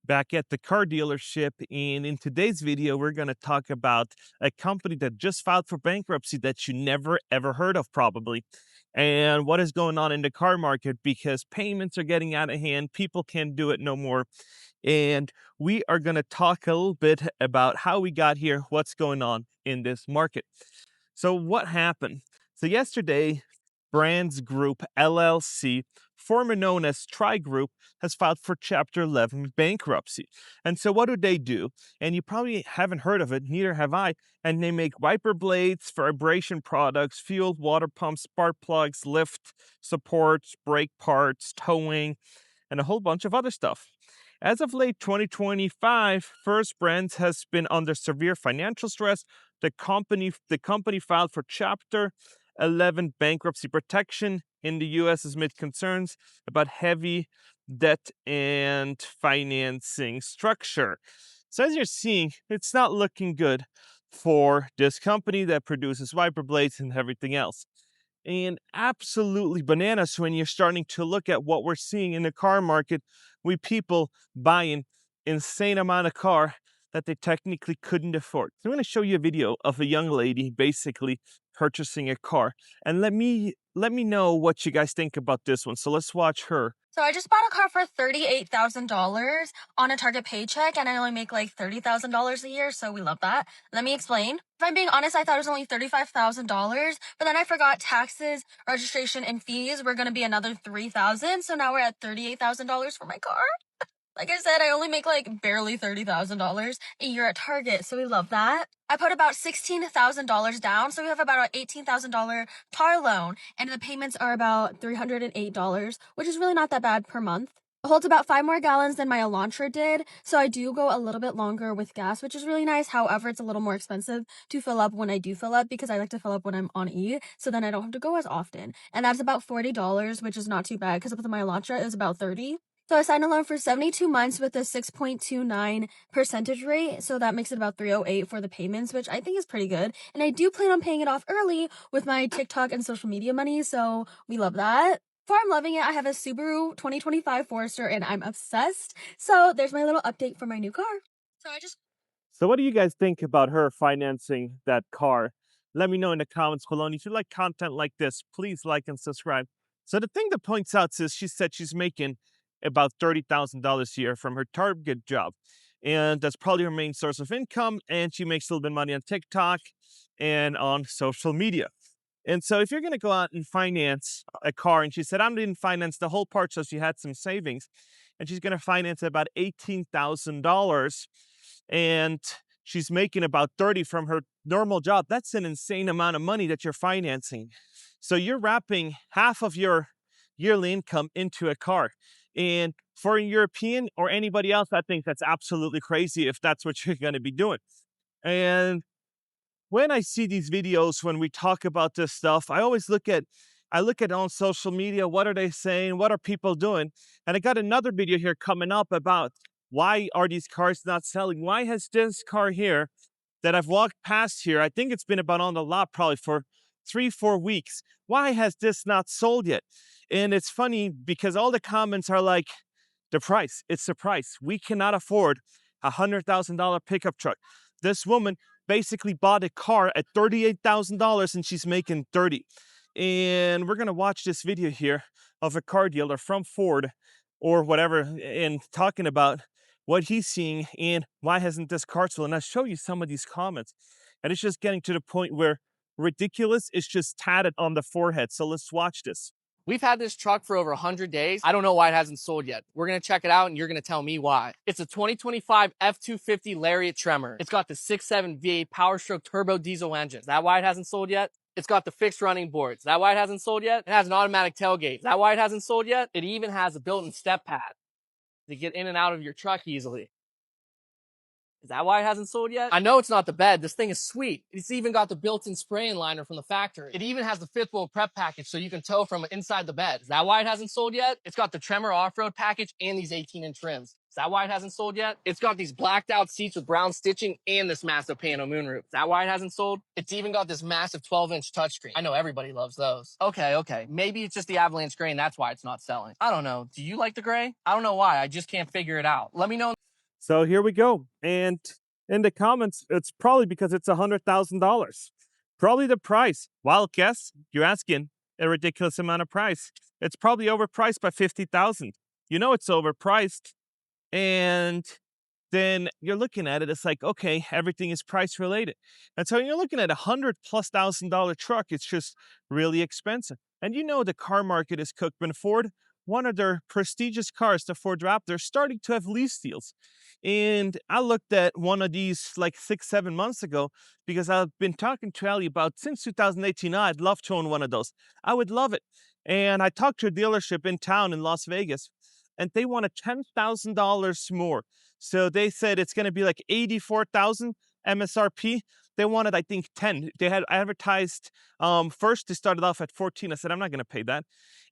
Back at the car dealership, and in today's video we're going to talk about a company that just filed for bankruptcy that you never ever heard of probably, and what is going on in the car market because payments are getting out of hand, people can't do it no more. And we are going to talk a little bit about how we got here, what's going on in this market. So what happened? So yesterday, Brands Group LLC, former known as Tri Group, has filed for Chapter 11 bankruptcy. And so what do? And you probably haven't heard of it, neither have I. And they make wiper blades, vibration products, fuel, water pumps, spark plugs, lift supports, brake parts, towing, and a whole bunch of other stuff. As of late 2025, First Brands has been under severe financial stress. The company filed for Chapter 11 bankruptcy protection in the U.S. amid concerns about heavy debt and financing structure. So as you're seeing, it's not looking good for this company that produces wiper blades and everything else. And absolutely bananas when you're starting to look at what we're seeing in the car market with people buying insane amount of car that they technically couldn't afford. So I'm going to show you a video of a young lady basically purchasing a car, and let me know what you guys think about this one. So let's watch her. So I just bought a car for $38,000 on a Target paycheck, and I only make like $30,000 a year, so we love that. Let me explain. If I'm being honest, I thought it was only $35,000, but then I forgot taxes, registration, and fees were going to be another $3,000, so now we're at $38,000 for my car. Like I said, I only make like barely $30,000 a year at Target, so we love that. I put about $16,000 down, so we have about an $18,000 car loan, and the payments are about $308, which is really not that bad per month. It holds about 5 more gallons than my Elantra did, so I do go a little bit longer with gas, which is really nice. However, it's a little more expensive to fill up when I do fill up because I like to fill up when I'm on E, so then I don't have to go as often. And that's about $40, which is not too bad because with my Elantra, it was about $30. So I signed a loan for 72 months with a 6.29 percentage rate. So that makes it about $308 for the payments, which I think is pretty good. And I do plan on paying it off early with my TikTok and social media money. So we love that. Before I'm loving it, I have a Subaru 2025 Forester and I'm obsessed. So there's my little update for my new car. So what do you guys think about her financing that car? Let me know in the comments below. And if you like content like this, please like and subscribe. So the thing that points out is she said she's making about $30,000 a year from her Target job. And that's probably her main source of income. And she makes a little bit of money on TikTok and on social media. And so if you're going to go out and finance a car, and she said, I'm going to finance the whole part, so she had some savings, and she's going to finance about $18,000, and she's making about 30 from her normal job. That's an insane amount of money that you're financing. So you're wrapping half of your yearly income into a car. And for a European or anybody else, I think that's absolutely crazy if that's what you're going to be doing. And when I see these videos, when we talk about this stuff, I look at on social media, what are they saying? What are people doing? And I got another video here coming up about why are these cars not selling? Why has this car here that I've walked past here, I think it's been about on the lot probably for 3-4 weeks. Why has this not sold yet? And it's funny because all the comments are like, the price, it's the price. We cannot afford a $100,000 pickup truck. This woman basically bought a car at $38,000 and she's making 30. And we're going to watch this video here of a car dealer from Ford or whatever and talking about what he's seeing and why hasn't this car sold. And I'll show you some of these comments. And it's just getting to the point where ridiculous is just tatted on the forehead. So let's watch this. We've had this truck for over 100 days. I don't know why it hasn't sold yet. We're going to check it out and you're going to tell me why. It's a 2025 F-250 Lariat Tremor. It's got the 6.7 V8 Power Stroke turbo diesel engine. Is that why it hasn't sold yet? It's got the fixed running boards. Is that why it hasn't sold yet? It has an automatic tailgate. Is that why it hasn't sold yet? It even has a built-in step pad to get in and out of your truck easily. Is that why it hasn't sold yet? I know it's not the bed. This thing is sweet. It's even got the built-in spraying liner from the factory. It even has the fifth wheel prep package so you can tow from inside the bed. Is that why it hasn't sold yet? It's got the Tremor off-road package and these 18-inch rims. Is that why it hasn't sold yet? It's got these blacked out seats with brown stitching and this massive pano moonroof. Is that why it hasn't sold? It's even got this massive 12-inch touchscreen. I know everybody loves those. Okay. Maybe it's just the avalanche gray and that's why it's not selling. I don't know. Do you like the gray? I don't know why. I just can't figure it out. Let me know. So here we go. And in the comments, it's probably because it's $100,000. Probably the price. Wild guess, you're asking a ridiculous amount of price. It's probably overpriced by 50,000. You know it's overpriced. And then you're looking at it, it's like, okay, everything is price related. And so when you're looking at $100,000+ truck, it's just really expensive. And you know the car market is cooked. When Ford, one of their prestigious cars, the Ford Raptor, starting to have lease deals. And I looked at one of these like 6, 7 months ago because I've been talking to Ali about since 2018. I'd love to own one of those. I would love it. And I talked to a dealership in town in Las Vegas, and they wanted $10,000 more. So they said it's going to be like 84,000 MSRP. They wanted, I think, 10. They had advertised first. They started off at 14. I said, I'm not going to pay that.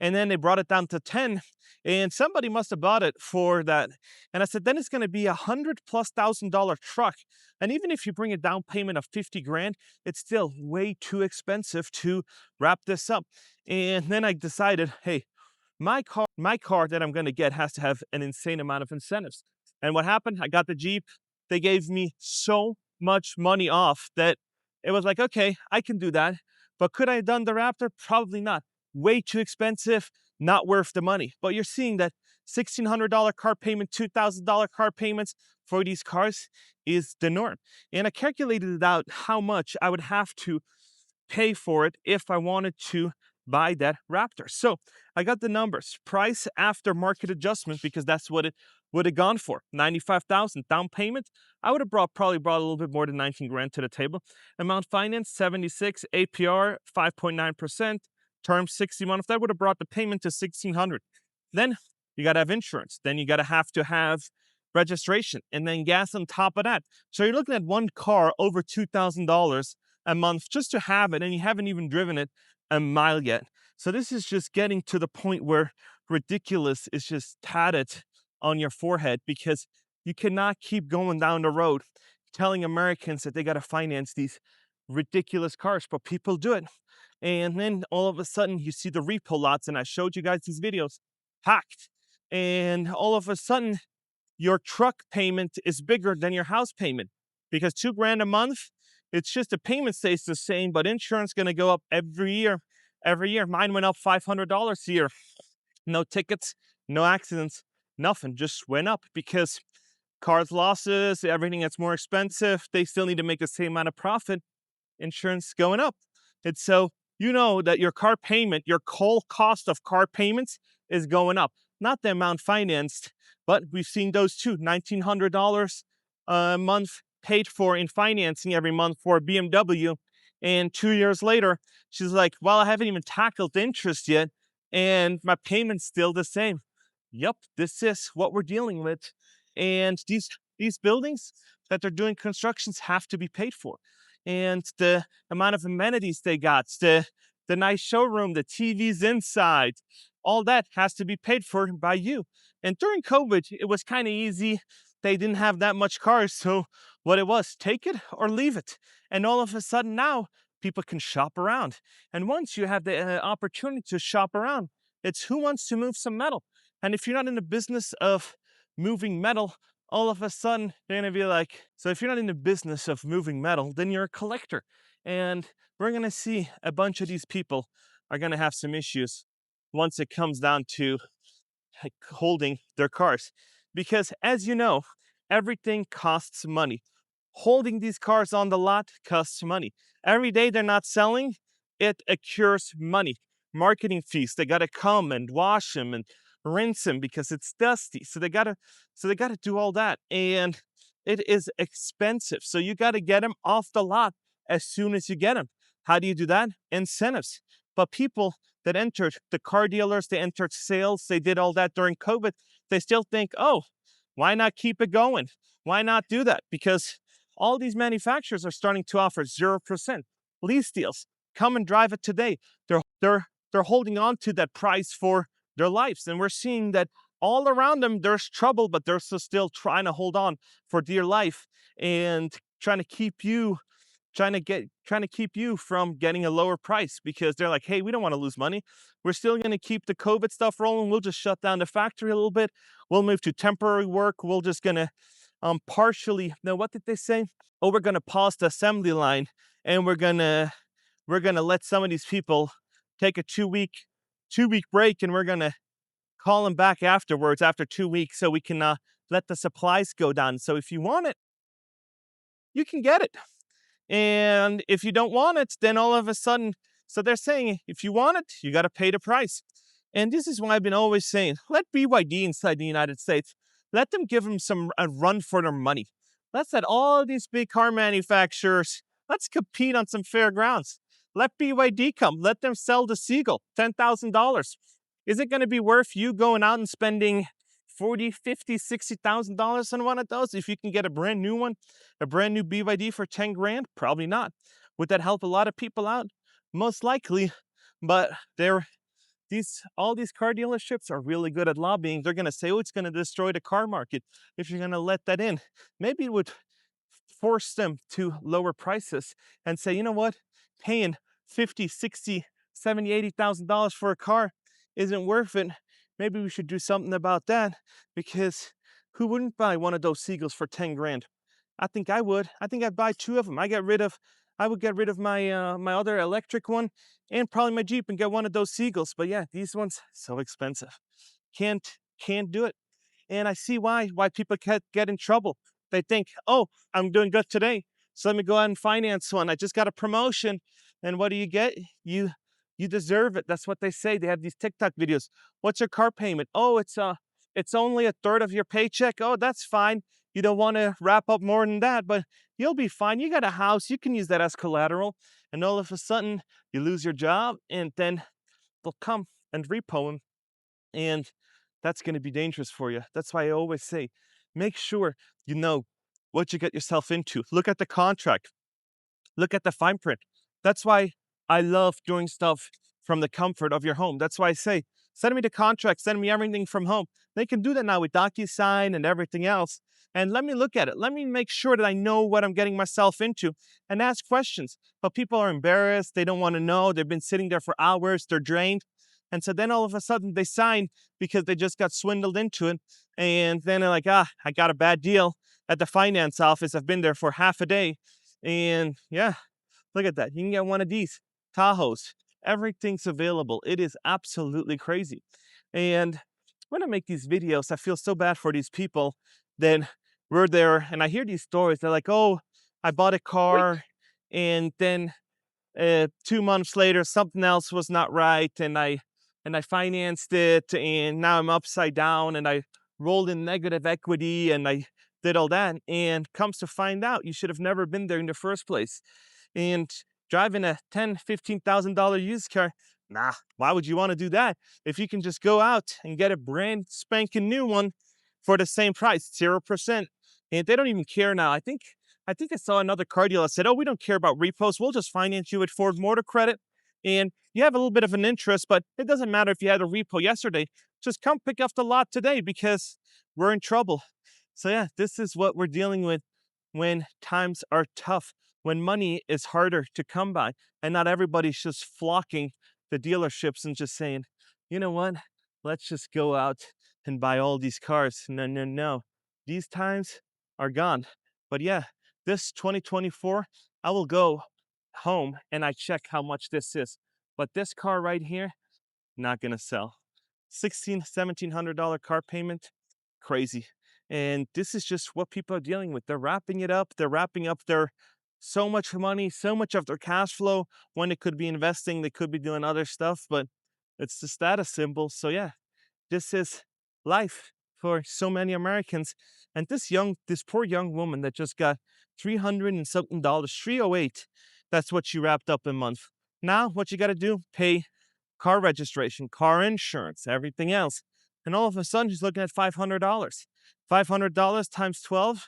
And then they brought it down to 10. And somebody must have bought it for that. And I said, then it's going to be $100,000+ truck. And even if you bring a down payment of 50 grand, it's still way too expensive to wrap this up. And then I decided, hey, my car that I'm going to get has to have an insane amount of incentives. And what happened? I got the Jeep. They gave me so much money off that it was like, okay, I can do that. But could I have done the Raptor? Probably not. Way too expensive, not worth the money. But you're seeing that $1,600 car payment, $2,000 car payments for these cars is the norm. And I calculated it out how much I would have to pay for it if I wanted to buy that Raptor. So I got the numbers. Price after market adjustment, because that's what it would have gone for. 95,000 down payment. I would have probably brought a little bit more than 19 grand to the table. Amount finance 76, APR 5.9%, term 60 months. That would have brought the payment to 1,600. Then you got to have insurance. Then you got to have registration, and then gas on top of that. So you're looking at one car over $2,000 a month just to have it, and you haven't even driven it a mile yet. So this is just getting to the point where ridiculous is just tatted on your forehead, because you cannot keep going down the road telling Americans that they got to finance these ridiculous cars, but people do it. And then all of a sudden you see the repo lots, and I showed you guys these videos, packed. And all of a sudden your truck payment is bigger than your house payment, because 2 grand a month, it's just the payment stays the same, but insurance going to go up every year. Every year. Mine went up $500 a year. No tickets, no accidents, nothing. Just went up because cars losses, everything that's more expensive, they still need to make the same amount of profit. Insurance going up. And so you know that your car payment, your whole cost of car payments is going up. Not the amount financed, but we've seen those too. $1,900 a month paid for in financing every month for a BMW. And 2 years later, she's like, well, I haven't even tackled the interest yet, and my payment's still the same. Yep, this is what we're dealing with. And these buildings that they're doing constructions have to be paid for. And the amount of amenities they got, the nice showroom, the TVs inside, all that has to be paid for by you. And during COVID, it was kind of easy. They didn't have that much cars, so what it was, take it or leave it. And all of a sudden now, people can shop around. And once you have the opportunity to shop around, it's who wants to move some metal. And if you're not in the business of moving metal, all of a sudden they're gonna be like, so if you're not in the business of moving metal, then you're a collector. And we're gonna see a bunch of these people are gonna have some issues once it comes down to holding their cars. Because as you know, everything costs money. Holding these cars on the lot costs money. Every day they're not selling, it accrues money. Marketing fees, they gotta come and wash them and rinse them because it's dusty. So they gotta do all that. And it is expensive. So you gotta get them off the lot as soon as you get them. How do you do that? Incentives. But people that entered the car dealers, they entered sales, they did all that during COVID, they still think, oh, why not keep it going? Why not do that? Because all these manufacturers are starting to offer 0% lease deals. Come and drive it today. They're holding on to that price for their lives. And we're seeing that all around them, there's trouble, but they're still trying to hold on for dear life and trying to keep you from getting a lower price, because they're like, hey, we don't want to lose money. We're still going to keep the COVID stuff rolling. We'll just shut down the factory a little bit. We'll move to temporary work. We'll just going to partially, now what did they say? Oh, we're gonna pause the assembly line, and we're gonna let some of these people take a 2-week break, and we're gonna call them back afterwards after 2 weeks so we can let the supplies go down. So if you want it, you can get it. And if you don't want it, then all of a sudden, so they're saying if you want it, you got to pay the price. And this is why I've been always saying, let BYD inside the United States, let them give them a run for their money. Let's let all these big car manufacturers, let's compete on some fair grounds. Let BYD come, let them sell the Seagull, $10,000. Is it going to be worth you going out and spending $40, $50, $60,000 on one of those if you can get a brand new one, a brand new BYD for 10 grand? Probably not. Would that help a lot of people out? Most likely, but all these car dealerships are really good at lobbying. They're going to say, oh, it's going to destroy the car market if you're going to let that in. Maybe it would force them to lower prices and say, you know what, paying 50, 60, 70, $80,000 for a car isn't worth it. Maybe we should do something about that, because who wouldn't buy one of those Seagulls for 10 grand? I think I would. I think I'd buy 2 of them. I would get rid of my other electric one and probably my Jeep and get one of those Seagulls. But yeah, these ones so expensive. Can't do it. And I see why people get in trouble. They think, oh, I'm doing good today, so let me go out and finance one. I just got a promotion, and what do you get? You deserve it. That's what they say. They have these TikTok videos. What's your car payment? Oh, it's only a third of your paycheck. Oh, that's fine. You don't want to wrap up more than that, but you'll be fine. You got a house. You can use that as collateral. And all of a sudden, you lose your job, and then they'll come and repo them. And that's going to be dangerous for you. That's why I always say, make sure you know what you get yourself into. Look at the contract. Look at the fine print. That's why I love doing stuff from the comfort of your home. That's why I say, send me the contract, send me everything from home. They can do that now with DocuSign and everything else. And let me look at it. Let me make sure that I know what I'm getting myself into and ask questions. But people are embarrassed. They don't want to know. They've been sitting there for hours. They're drained. And so then all of a sudden they sign because they just got swindled into it. And then they're like, I got a bad deal at the finance office. I've been there for half a day. And yeah, look at that. You can get one of these Tahoes. Everything's available. It is absolutely crazy. And when I make these videos, I feel so bad for these people. Then we're there and I hear these stories. They're like, oh, I bought a car and then 2 months later something else was not right, and I financed it, and now I'm upside down, and I rolled in negative equity, and I did all that, and comes to find out you should have never been there in the first place. And driving a $10,000-$15,000 used car, nah, why would you want to do that if you can just go out and get a brand spanking new one for the same price, 0%? And they don't even care now. I think I saw another car dealer said, oh, we don't care about repos. We'll just finance you with Ford Motor Credit. And you have a little bit of an interest, but it doesn't matter if you had a repo yesterday. Just come pick up the lot today because we're in trouble. So yeah, this is what we're dealing with when times are tough, when money is harder to come by. And not everybody's just flocking the dealerships and just saying, you know what, let's just go out and buy all these cars. No, no, no. These times are gone. But yeah, this 2024, I will go home and I check how much this is. But this car right here, not gonna sell. $1,700 car payment, crazy. And this is just what people are dealing with. They're wrapping it up. They're wrapping up their so much money, so much of their cash flow, when they could be investing, they could be doing other stuff, but it's the status symbol. So yeah, this is life for so many Americans. And this poor young woman that just got 300 and something dollars, 308, that's what she wrapped up a month. Now, what you got to do, pay car registration, car insurance, everything else. And all of a sudden, she's looking at $500. $500 times 12,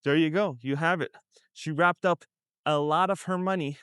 there you go. You have it. She wrapped up a lot of her money,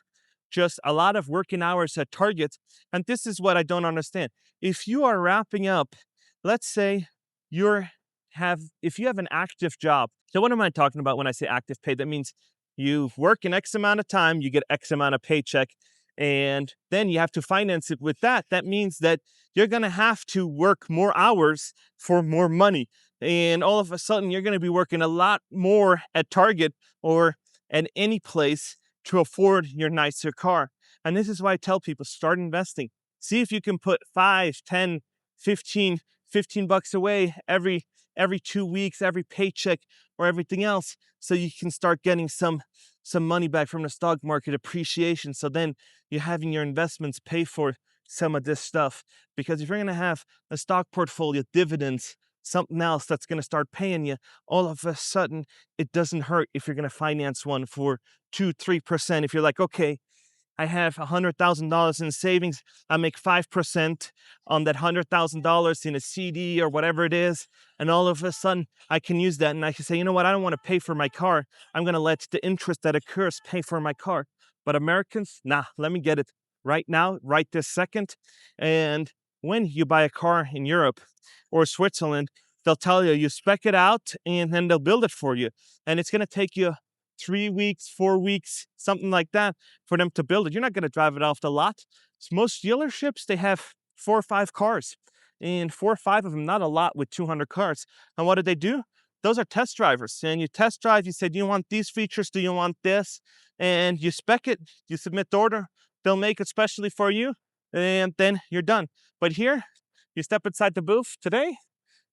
just a lot of working hours at Target. And this is what I don't understand. If you are wrapping up, let's say if you have an active job. So what am I talking about when I say active pay? That means you work an X amount of time, you get X amount of paycheck, and then you have to finance it with that. That means that you're going to have to work more hours for more money. and all of a sudden you're going to be working a lot more at Target or at any place to afford your nicer car. And this is why I tell people, start investing. See if you can put 5, 10, 15 bucks away every 2 weeks, every paycheck or everything else, so you can start getting some money back from the stock market appreciation. So then you're having your investments pay for some of this stuff. Because if you're going to have a stock portfolio, dividends, something else that's going to start paying you, all of a sudden it doesn't hurt if you're going to finance one for 2-3%. If you're like, okay, I have $100,000 in savings, I make 5% on that $100,000 in a CD or whatever it is, and all of a sudden I can use that and I can say, you know what, I don't want to pay for my car, I'm going to let the interest that occurs pay for my car. But Americans, nah, let me get it right now, right this second. And when you buy a car in Europe or Switzerland, they'll tell you, you spec it out and then they'll build it for you. And it's going to take you 3 weeks, 4 weeks, something like that for them to build it. You're not going to drive it off the lot. So most dealerships, they have 4 or 5 cars, and 4 or 5 of them, not a lot with 200 cars. And what do? Those are test drivers. And you test drive, you say, do you want these features? Do you want this? And you spec it, you submit the order, they'll make it specially for you, and then you're done. But here, you step inside the booth today,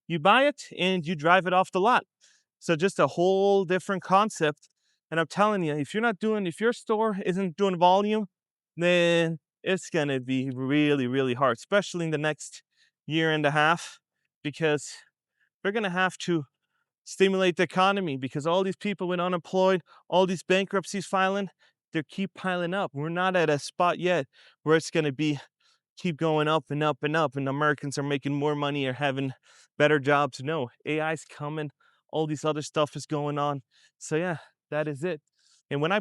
you buy it, and you drive it off the lot. So just a whole different concept. And I'm telling you, if your store isn't doing volume, then it's going to be really, really hard, especially in the next year and a half, because we're going to have to stimulate the economy, because all these people with unemployed, all these bankruptcies filing, they keep piling up. We're not at a spot yet where it's going to be keep going up and up and up, and Americans are making more money or having better jobs. No, AI's coming, all these other stuff is going on. So yeah, that is it. And when I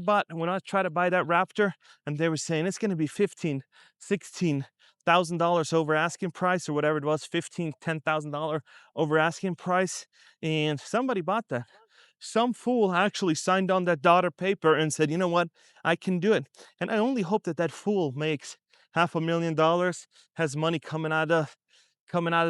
tried to buy that Raptor, and they were saying it's going to be 15, 16,000 dollars over asking price or whatever it was, 15, $10,000 over asking price, and somebody bought that. Some fool actually signed on that dotted paper and said, you know what, I can do it. And I only hope that that fool makes $500,000, has money coming out of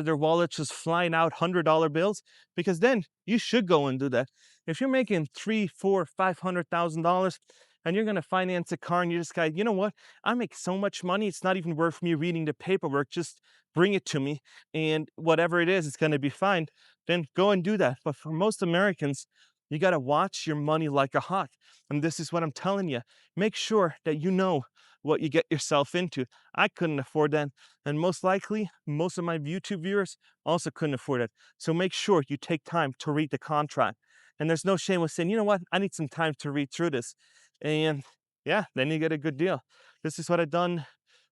their wallet, just flying out $100 bills, because then you should go and do that. If you're making $3, $4, $500,000 and you're gonna finance a car and you just go, you know what, I make so much money, it's not even worth me reading the paperwork. Just bring it to me, and whatever it is, it's gonna be fine. Then go and do that. But for most Americans, you gotta watch your money like a hawk. And this is what I'm telling you. Make sure that you know what you get yourself into. I couldn't afford that. And most likely, most of my YouTube viewers also couldn't afford it. So make sure you take time to read the contract. And there's no shame with saying, you know what, I need some time to read through this. And yeah, then you get a good deal. This is what I done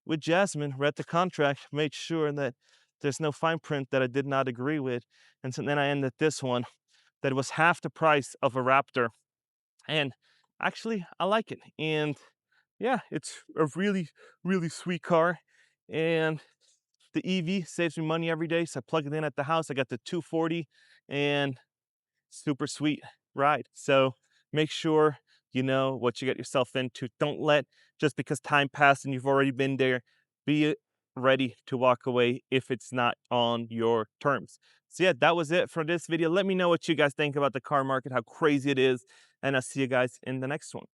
with Jasmine. Read the contract, made sure that there's no fine print that I did not agree with. And so then I ended this one that was half the price of a Raptor. And actually, I like it. And yeah, it's a really, really sweet car. And the EV saves me money every day. So I plug it in at the house. I got the 240, and super sweet ride. So make sure you know what you get yourself into. Don't let, just because time passed and you've already been there, be ready to walk away if it's not on your terms. So yeah, that was it for this video. Let me know what you guys think about the car market, how crazy it is, and I'll see you guys in the next one.